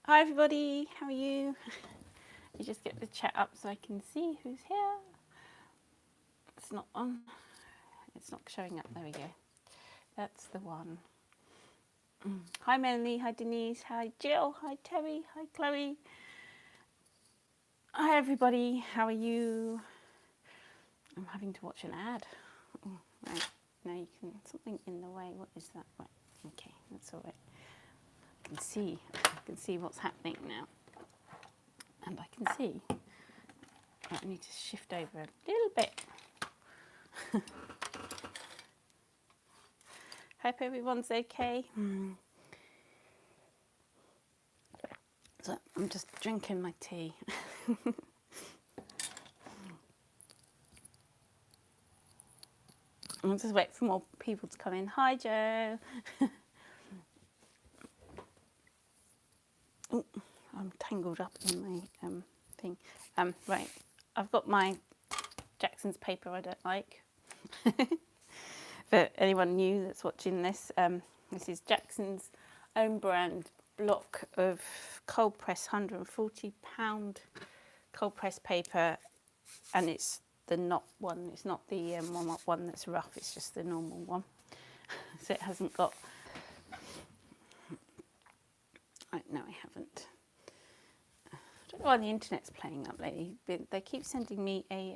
Hi everybody, how are you? You just get the chat up so I can see who's here. It's not on. It's not showing up. There we go. That's the one. Hi Melanie, hi Denise, hi Jill, hi Terry, hi Chloe. Hi everybody, how are you? I'm having to watch an ad. Oh, right. Now you can, something in the way. What is that? Right. Okay, that's all right. I can see what's happening now. And I can see. Right, I need to shift over a little bit. Hope everyone's okay. So I'm just drinking my tea. I'll just wait for more people to come in. Hi Joe. Ooh, I'm tangled up in my thing. Right, I've got my Jackson's paper I don't like. For anyone new that's watching this, this is Jackson's own brand block of cold press, £140 cold press paper, and it's the knot one. It's not the one that's rough. It's just the normal one. So it hasn't got. No, I haven't. I don't know why the internet's playing up lately. But they keep sending me a.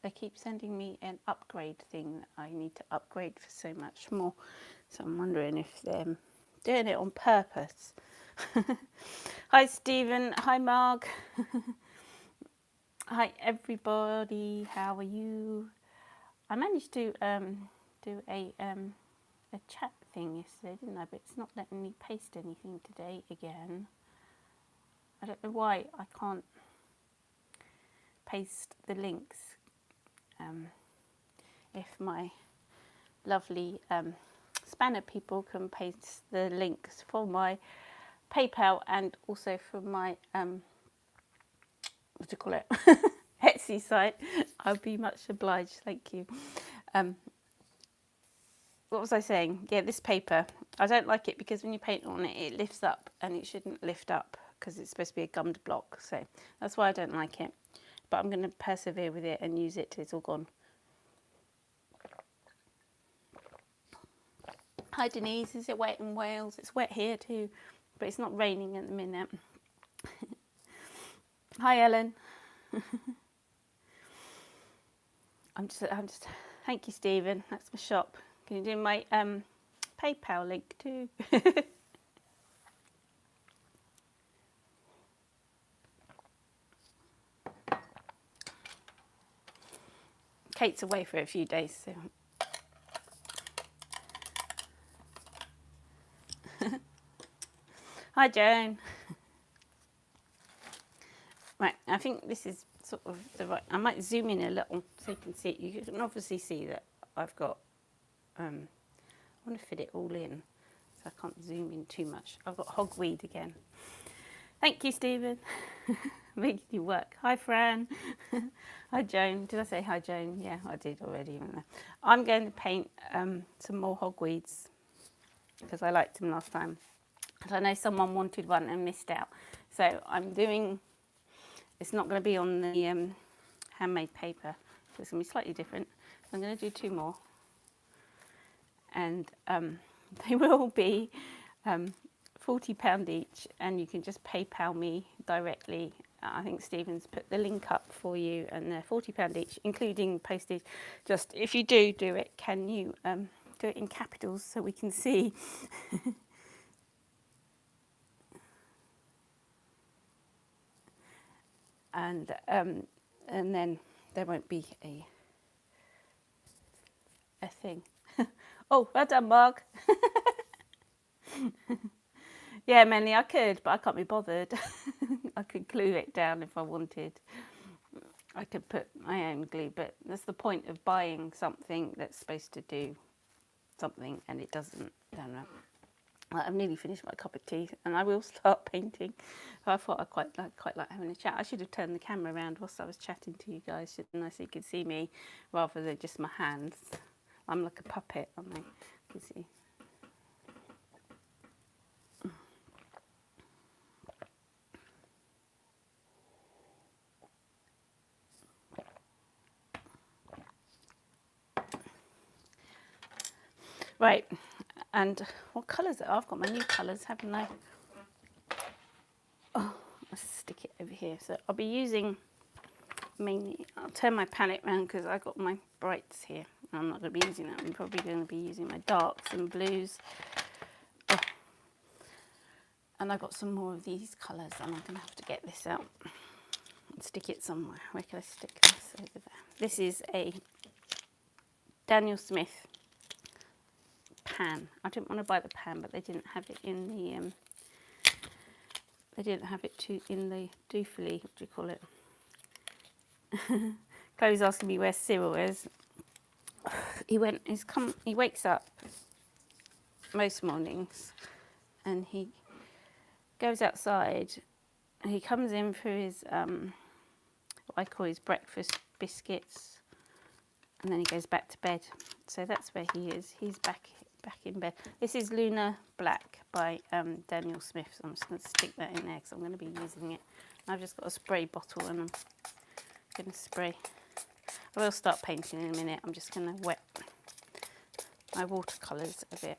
They keep sending me an upgrade thing that I need to upgrade for so much more. So I'm wondering if they're doing it on purpose. Hi Stephen. Hi Marg. Hi everybody. How are you? I managed to do a chat thing yesterday, didn't I? But it's not letting me paste anything today again. I don't know why I can't paste the links. If my lovely spanner people can paste the links for my PayPal and also for my Watercolor Etsy site, I'll be much obliged. Thank you. What was I saying? Yeah, this paper. I don't like it because when you paint on it, it lifts up, and it shouldn't lift up because it's supposed to be a gummed block. So that's why I don't like it. But I'm going to persevere with it and use it till it's all gone. Hi Denise, is it wet in Wales? It's wet here too, but it's not raining at the minute. Hi Ellen. I'm just. Thank you, Stephen. That's my shop. Can you do my PayPal link too? Kate's away for a few days, so. Hi Joan. Right, I think this is sort of the right. I might zoom in a little so you can see. You can obviously see that I've got. I want to fit it all in, so I can't zoom in too much. I've got hogweed again. Thank you, Stephen. Making you work. Hi, Fran. Hi, Joan. Did I say hi, Joan? Yeah, I did already. I'm going to paint some more hogweeds because I liked them last time. And I know someone wanted one and missed out. So I'm doing, it's not going to be on the handmade paper. So it's going to be slightly different. So I'm going to do 2 more. And they will be £40 each, and you can just PayPal me directly. I think Stephen's put the link up for you, and they're £40 each, including postage. Just if you do it, can you do it in capitals so we can see? And then there won't be a thing. Oh, well done, Mark. Yeah, Manny, I could, but I can't be bothered. I could glue it down if I wanted. I could put my own glue, but that's the point of buying something that's supposed to do something and it doesn't. I don't know. I've nearly finished my cup of tea and I will start painting. I thought I quite like having a chat. I should have turned the camera around whilst I was chatting to you guys, shouldn't I, so you could see me rather than just my hands. I'm like a puppet, aren't I? You can see. Right, and what colours? I've got my new colours, haven't I? Oh, let's stick it over here. So I'll be using mainly, I'll turn my palette around because I've got my brights here. I'm not going to be using that. I'm probably going to be using my darks and blues. Oh. And I've got some more of these colours, and I'm going to have to get this out and stick it somewhere. Where can I stick this? Over there. This is a Daniel Smith pan. I didn't want to buy the pan, but they didn't have it in the they didn't have it in the doofily, what do you call it? Chloe's asking me where Cyril is. He wakes up most mornings and he goes outside and he comes in for his what I call his breakfast biscuits, and then he goes back to bed. So that's where he is. He's back in bed. This is Lunar Black by Daniel Smith. So I'm just going to stick that in there because I'm going to be using it. I've just got a spray bottle and I'm going to spray. I will start painting in a minute. I'm just going to wet my watercolours a bit.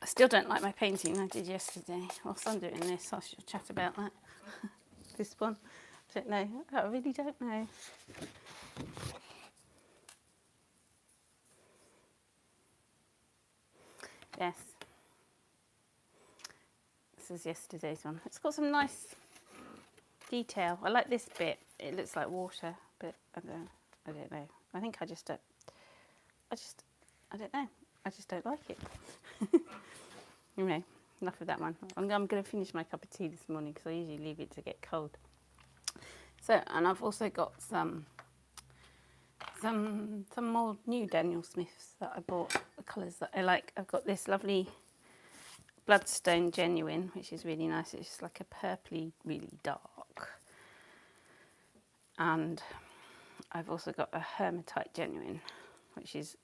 I still don't like my painting I did yesterday. Whilst I'm doing this, I should chat about that. This one. I don't know. I really don't know. Yes. This is yesterday's one. It's got some nice detail. I like this bit. It looks like water, but I don't know. I think I don't know. I just don't like it. Anyway, enough of that one. I'm going to finish my cup of tea this morning because I usually leave it to get cold. So, and I've also got some more new Daniel Smiths that I bought, the colours that I like. I've got this lovely Bloodstone Genuine, which is really nice. It's just like a purpley, really dark. And I've also got a Hematite Genuine, which is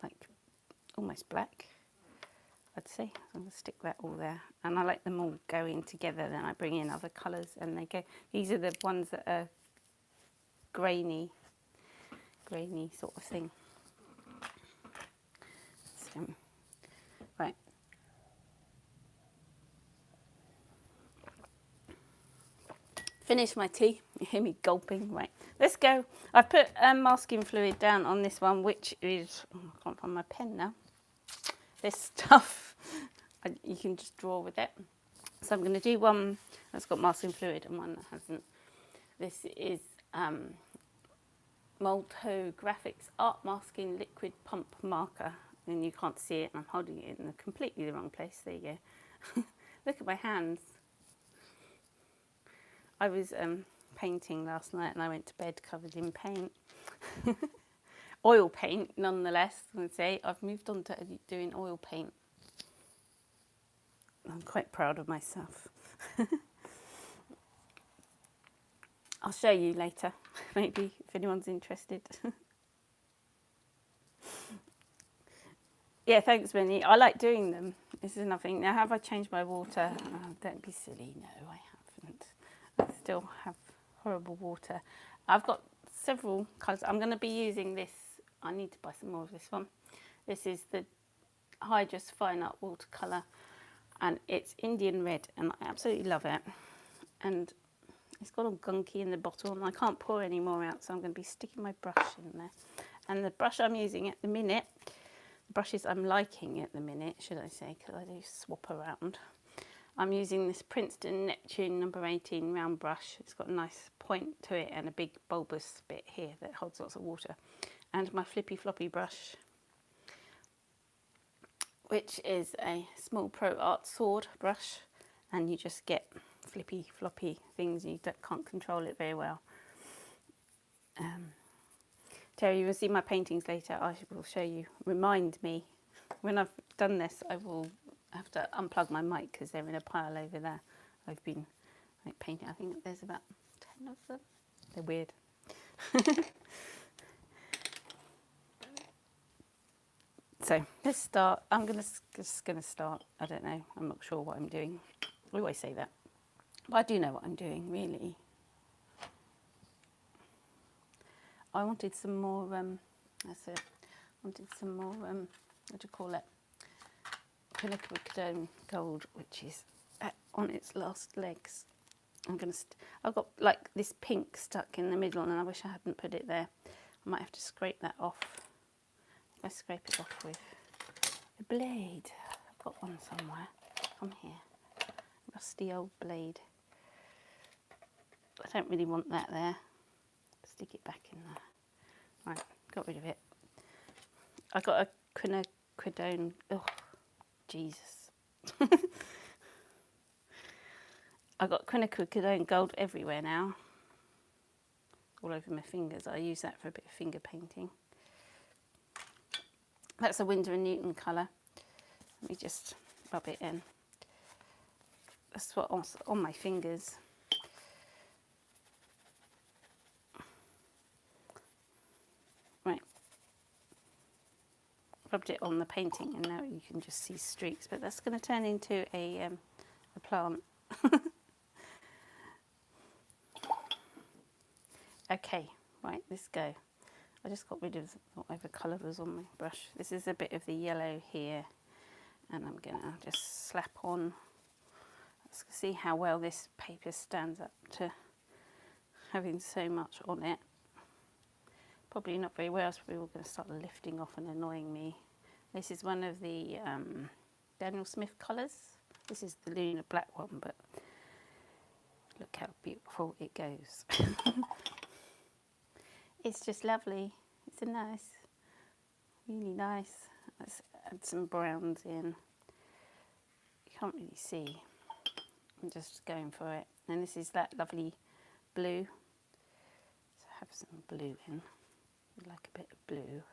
like almost black, I'd say. So I'm going to stick that all there. And I like them all going together. Then I bring in other colours and they go. These are the ones that are grainy sort of thing. So, right. Finish my tea. You hear me gulping. Right, let's go. I've put masking fluid down on this one, which is, I can't find my pen now. This stuff, you can just draw with it. So I'm going to do one that's got masking fluid and one that hasn't. This is Molto Graphics Art Masking Liquid Pump Marker. And you can't see it, and I'm holding it in completely the wrong place. There you go. Look at my hands. I was painting last night and I went to bed covered in paint. Oil paint, nonetheless, I would say. I've moved on to doing oil paint. I'm quite proud of myself. I'll show you later, maybe, if anyone's interested. Yeah, thanks, Minnie. I like doing them. This is nothing. Now, have I changed my water? Oh, don't be silly. No, I haven't. I still have horrible water. I've got several colours. I'm going to be using this. I need to buy some more of this one. This is the Hydrus Fine Art Watercolour, and it's Indian red, and I absolutely love it. And it's got all gunky in the bottle, and I can't pour any more out, so I'm going to be sticking my brush in there. And the brush I'm using at the minute, the brushes I'm liking at the minute, should I say, because I do swap around. I'm using this Princeton Neptune number 18 round brush. It's got a nice point to it and a big bulbous bit here that holds lots of water. And my flippy floppy brush, which is a small Pro Art sword brush, and you just get flippy floppy things. You can't control it very well. Terry, you will see my paintings later. I will show you. Remind me when I've done this. I will have to unplug my mic because they're in a pile over there. I've been like painting. I think there's about 10 of them. They're weird. So let's start. I'm just gonna start. I don't know. I'm not sure what I'm doing. I always say that, but I do know what I'm doing. Really, I wanted some more. That's it. Wanted some more, what do you call it? Quinacridone gold, which is on its last legs. I've got like this pink stuck in the middle, and I wish I hadn't put it there. I might have to scrape that off. I scrape it off with a blade. I've got one somewhere. Come here. Rusty old blade. I don't really want that there. Stick it back in there. Right, got rid of it. I got a quinacridone. Oh, Jesus. I got quinacridone gold everywhere now. All over my fingers. I use that for a bit of finger painting. That's a Winsor & Newton colour. Let me just rub it in. That's what's on my fingers. Right. Rubbed it on the painting, and now you can just see streaks. But that's going to turn into a plant. Okay, right, let's go. I just got rid of whatever colour was on my brush. This is a bit of the yellow here, and I'm going to just slap on. Let's see how well this paper stands up to having so much on it. Probably not very well. It's probably all going to start lifting off and annoying me. This is one of the Daniel Smith colours. This is the Lunar Black one, but look how beautiful it goes. It's just lovely. It's a nice, really nice. Let's add some browns in. You can't really see. I'm just going for it. And this is that lovely blue. So have some blue in. I like a bit of blue.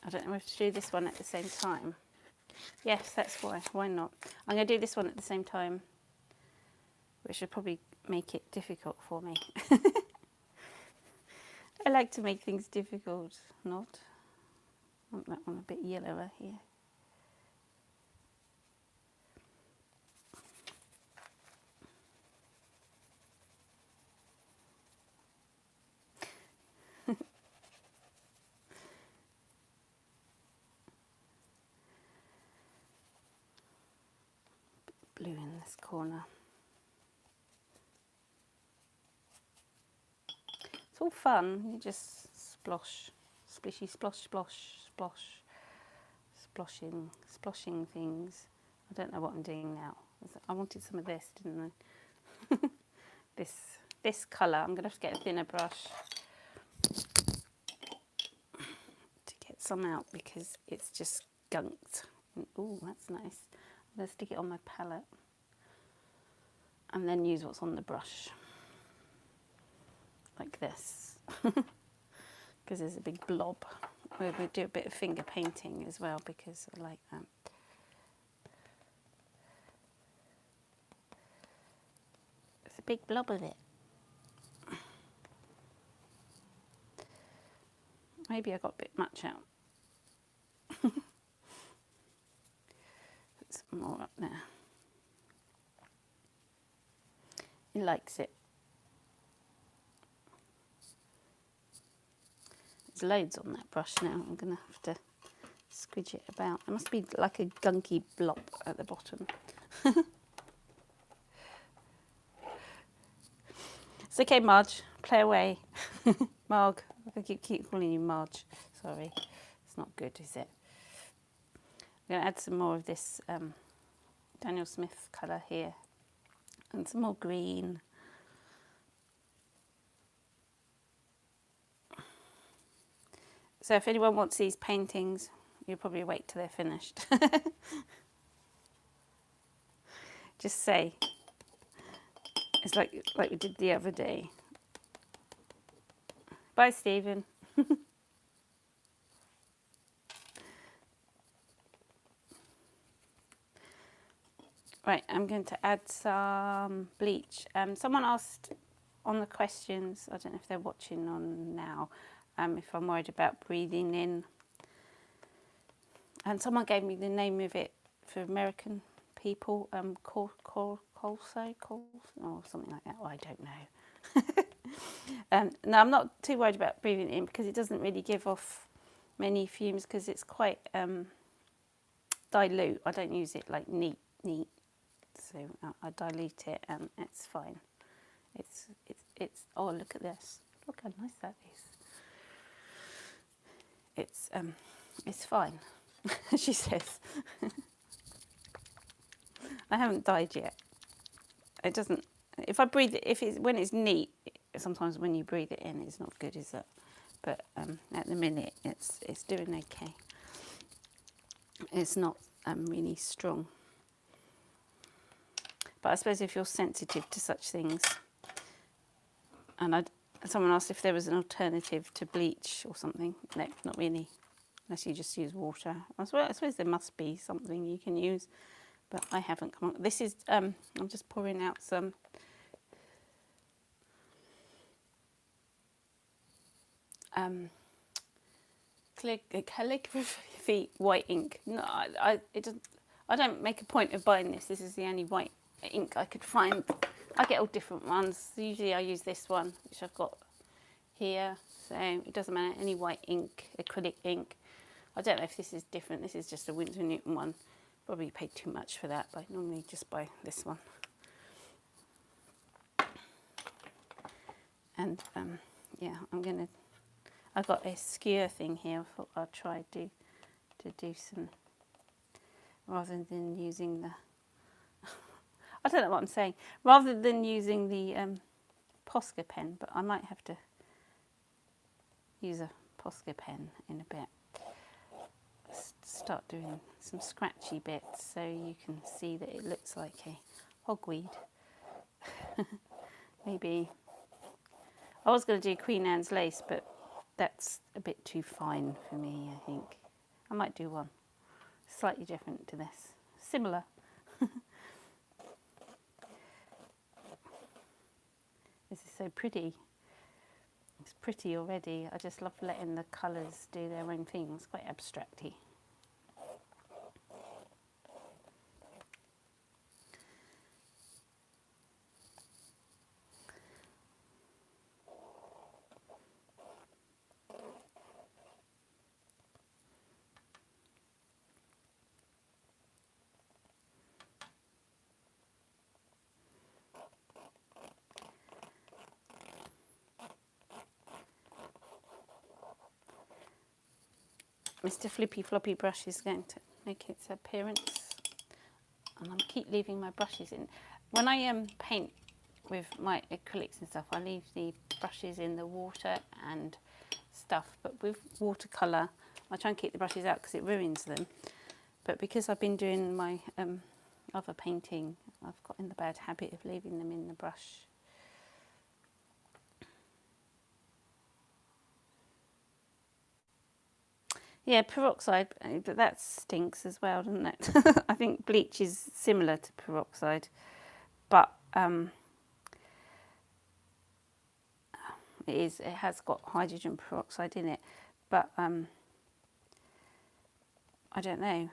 I don't know if to do this one at the same time. Yes, that's why. Why not? I'm going to do this one at the same time, which will probably make it difficult for me. I like to make things difficult, not. I want that one a bit yellower here. Blue in this corner. It's all fun. You just splosh, splishy, splosh, splosh, splosh, sploshing things. I don't know what I'm doing now. I wanted some of this, didn't I? this colour. I'm going to have to get a thinner brush to get some out because it's just gunked. Oh, that's nice. I'm going to stick it on my palette and then use what's on the brush, like this, because there's a big blob. We'll do a bit of finger painting as well because I like that. It's a big blob of it. Maybe I got a bit much out. Put some more up there. He likes it. There's loads on that brush now. I'm going to have to squidge it about. There must be like a gunky blob at the bottom. It's okay, Marge. Play away. Marg. I keep calling you Marge. Sorry. It's not good, is it? I'm going to add some more of this Daniel Smith colour here. And some more green. So if anyone wants these paintings, you'll probably wait till they're finished. Just say. It's like we did the other day. Bye, Stephen. Right, I'm going to add some bleach. Someone asked on the questions, I don't know if they're watching on now, if I'm worried about breathing in. And someone gave me the name of it for American people, or something like that. Oh, I don't know. No, I'm not too worried about breathing it in because it doesn't really give off many fumes because it's quite dilute. I don't use it like neat, so I dilute it and it's fine. It's. Oh, look at this! Look how nice that is. It's fine, she says. I haven't died yet. It doesn't. If I breathe it, when it's neat, sometimes when you breathe it in, it's not good, is it? But at the minute, it's doing okay. It's not really strong. But I suppose if you're sensitive to such things, and someone asked if there was an alternative to bleach or something. No, not really, unless you just use water. I suppose there must be something you can use, but I haven't come on. This is, I'm just pouring out some calligraphy white ink. No, I don't make a point of buying this. This is the only white ink I could find. I get all different ones. Usually I use this one, which I've got here. So it doesn't matter, any white ink, acrylic ink. I don't know if this is different. This is just a Winsor & Newton one. Probably paid too much for that, but I normally just buy this one. And yeah, I've got a skewer thing here. I thought I'd try to do some, rather than using the, I don't know what I'm saying, rather than using the Posca pen, but I might have to use a Posca pen in a bit. Start doing some scratchy bits so you can see that it looks like a hogweed. Maybe I was going to do Queen Anne's lace, but that's a bit too fine for me, I think. I might do one slightly different to this. Similar. This is so pretty. It's pretty already. I just love letting the colours do their own thing. It's quite abstracty. Mr. Flippy Floppy brush is going to make its appearance, and I keep leaving my brushes in. When I paint with my acrylics and stuff, I leave the brushes in the water and stuff, but with watercolour I try and keep the brushes out because it ruins them. But because I've been doing my other painting, I've got in the bad habit of leaving them in the brush. Yeah, peroxide, but that stinks as well, doesn't it? I think bleach is similar to peroxide, but it has got hydrogen peroxide in it, but I don't know.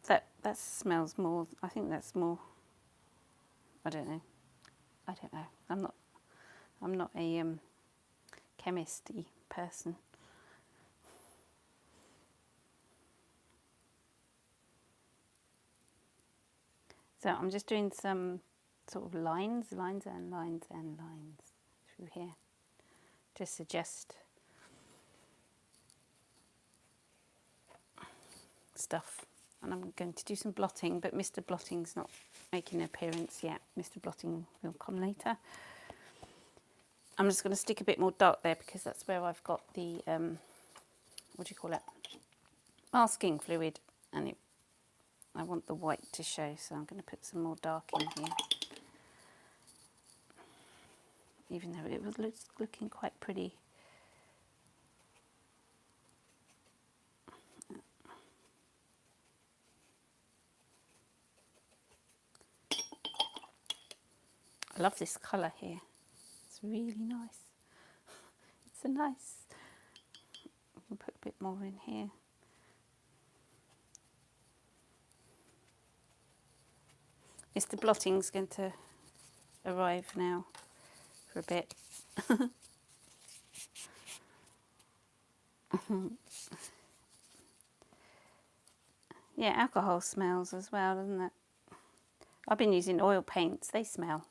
that smells more. I think that's more. I don't know. I'm not a chemist-y person. So I'm just doing some sort of lines through here to suggest stuff. And I'm going to do some blotting, but Mr. Blotting's not making an appearance yet. Mr. Blotting will come later. I'm just going to stick a bit more dark there because that's where I've got the, what do you call it, masking fluid, and I want the white to show, so I'm going to put some more dark in here. Even though it was looking quite pretty. I love this colour here. It's really nice. It's so nice. I can put a bit more in here. It's the blotting's going to arrive now for a bit. Yeah, alcohol smells as well, doesn't it? I've been using oil paints, they smell.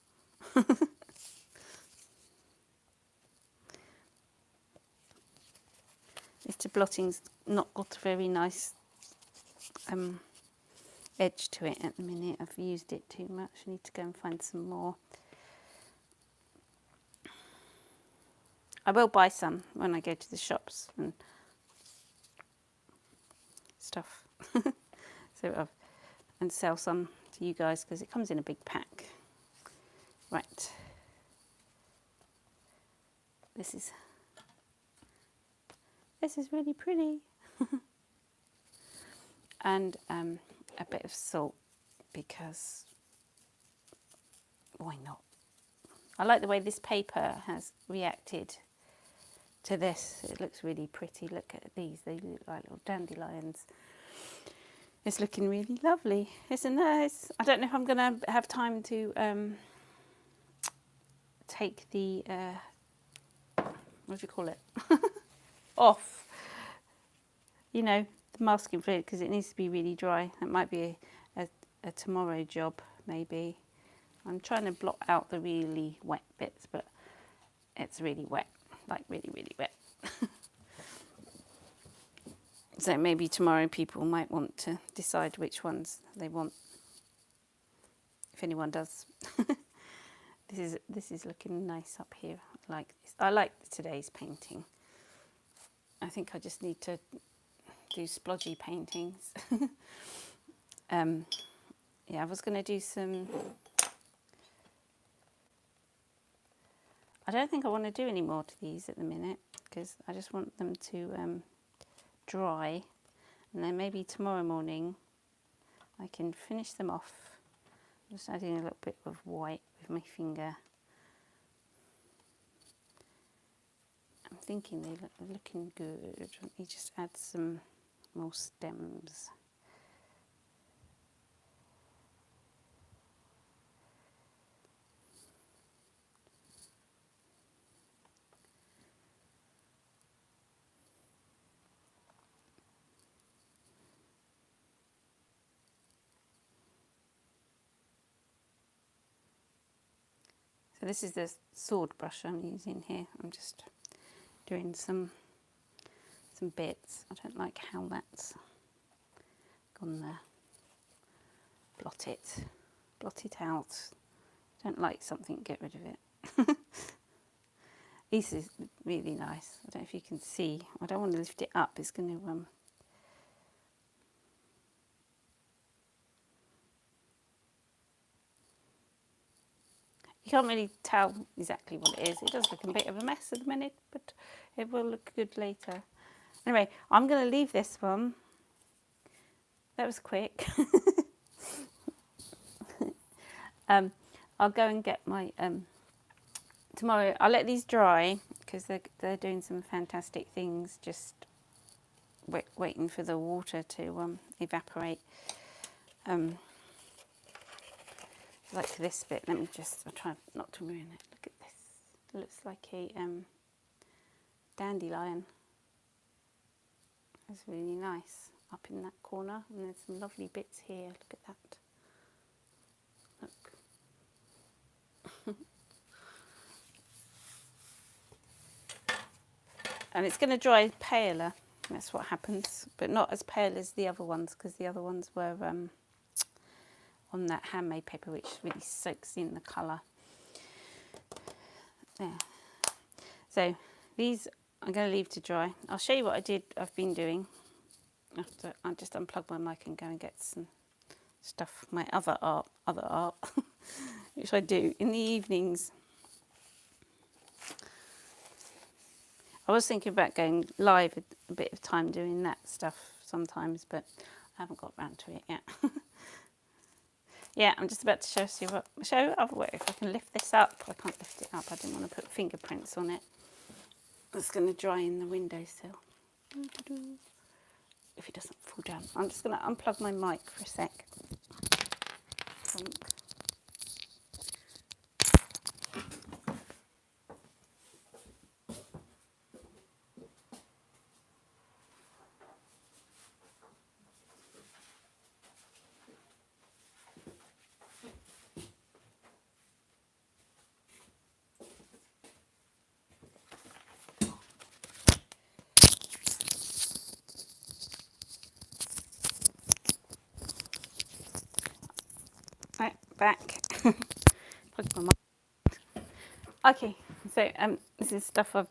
Mr. Blotting's not got a very nice edge to it at the minute. I've used it too much. I need to go and find some more. I will buy some when I go to the shops and stuff. And sell some to you guys because it comes in a big pack. Right. This is really pretty. And a bit of salt because why not? I like the way this paper has reacted to this. It looks really pretty. Look at these. They look like little dandelions. It's looking really lovely, isn't it? I don't know if I'm going to have time to take the, what do you call it, off. You know, the masking fluid, because it needs to be really dry. That might be a tomorrow job, maybe. I'm trying to blot out the really wet bits, but it's really wet, like really, really wet. So maybe tomorrow people might want to decide which ones they want, if anyone does. This is looking nice up here. I like this. I like today's painting. I think I just need to do splodgy paintings. Yeah, I was going to do some. I don't think I want to do any more to these at the minute because I just want them to dry, and then maybe tomorrow morning I can finish them off. I'm just adding a little bit of white with my finger. I'm thinking they're looking good. Let me just add some more stems. So this is the sword brush I'm using here. I'm just doing some bits. I don't like how that's gone there. Blot it out. Don't like something, get rid of it. This is really nice. I don't know if you can see. I don't want to lift it up. It's going to you can't really tell exactly what it is. It does look a bit of a mess at the minute, but it will look good later. Anyway, I'm going to leave this one. That was quick. I'll go and get my tomorrow. I'll let these dry because they're doing some fantastic things. Just waiting for the water to evaporate. Like this bit. Let me just. I'll try not to ruin it. Look at this. It looks like a dandelion. It's really nice up in that corner, and there's some lovely bits here. Look at that. Look. And it's going to dry paler. That's what happens, but not as pale as the other ones because the other ones were on that handmade paper, which really soaks in the colour. There. So these I'm going to leave to dry. I'll show you what I've been doing. After I just unplug my mic and go and get some stuff, my other art, which I do in the evenings. I was thinking about going live a bit of time doing that stuff sometimes, but I haven't got round to it yet. Yeah, I'm just about to show if I can lift this up. I can't lift it up. I didn't want to put fingerprints on it. It's going to dry in the windowsill. If it doesn't fall down. I'm just going to unplug my mic for a sec. Plug my mic. Okay, so this is stuff I've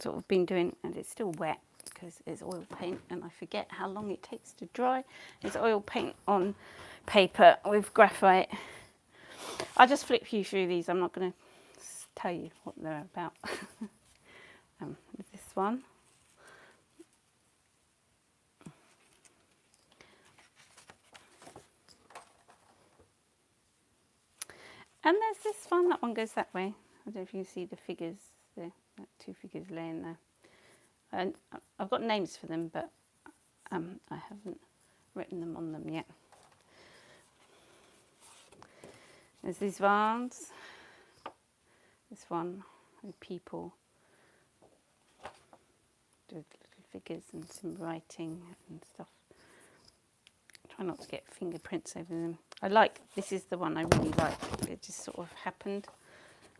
sort of been doing, and it's still wet because it's oil paint, and I forget how long it takes to dry. It's oil paint on paper with graphite. I'll just flip you through these. I'm not going to tell you what they're about. This one. And there's this one, that one goes that way. I don't know if you can see the figures there, like 2 figures laying there. And I've got names for them, but I haven't written them on them yet. There's these ones. This one, and people. Do little figures and some writing and stuff. Try not to get fingerprints over them. This is the one I really like. It just sort of happened.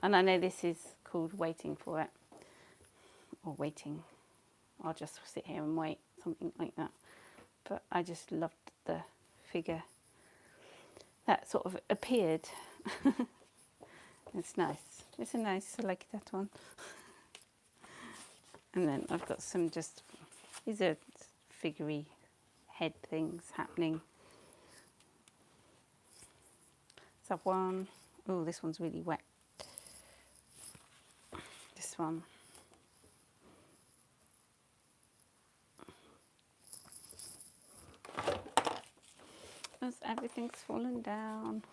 And I know this is called Waiting for It. Or Waiting. I'll just sit here and wait. Something like that. But I just loved the figure that sort of appeared. It's nice. It's a nice, I like that one. And then I've got some these are figurey head things happening. So one, oh, this one's really wet. This one. As everything's fallen down.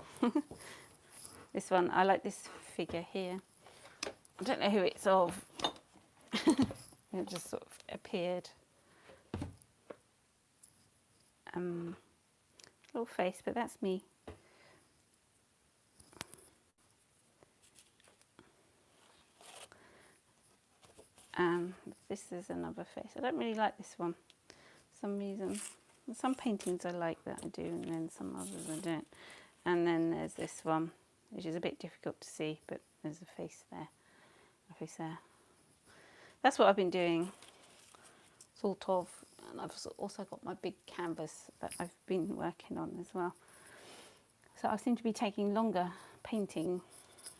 This one, I like this figure here. I don't know who it's of. It just sort of appeared. Little face, but that's me. This is another face. I don't really like this one for some reason. Some paintings I like that I do, and then some others I don't. And then there's this one, which is a bit difficult to see, but there's a face there. A face there. That's what I've been doing, sort of. And I've also got my big canvas that I've been working on as well. So I seem to be taking longer painting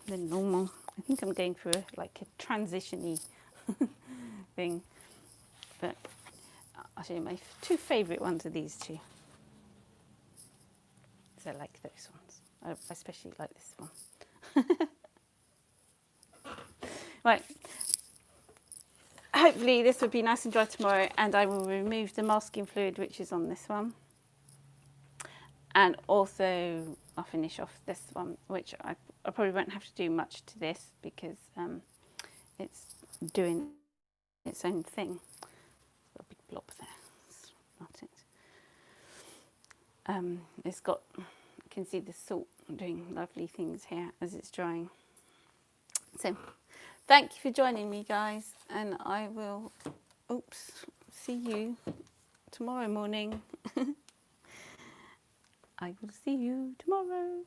than normal. I think I'm going through a transition-y thing. But I'll show you my 2 favourite ones are these 2. So I like those ones. I especially like this one. Right. Hopefully this will be nice and dry tomorrow, and I will remove the masking fluid which is on this one. And also I'll finish off this one, which I probably won't have to do much to this because it's doing its own thing. Got a big blob there. That's not it. It's got, you can see the salt doing lovely things here as it's drying. So thank you for joining me, guys, and I will see you tomorrow morning. I will see you tomorrow.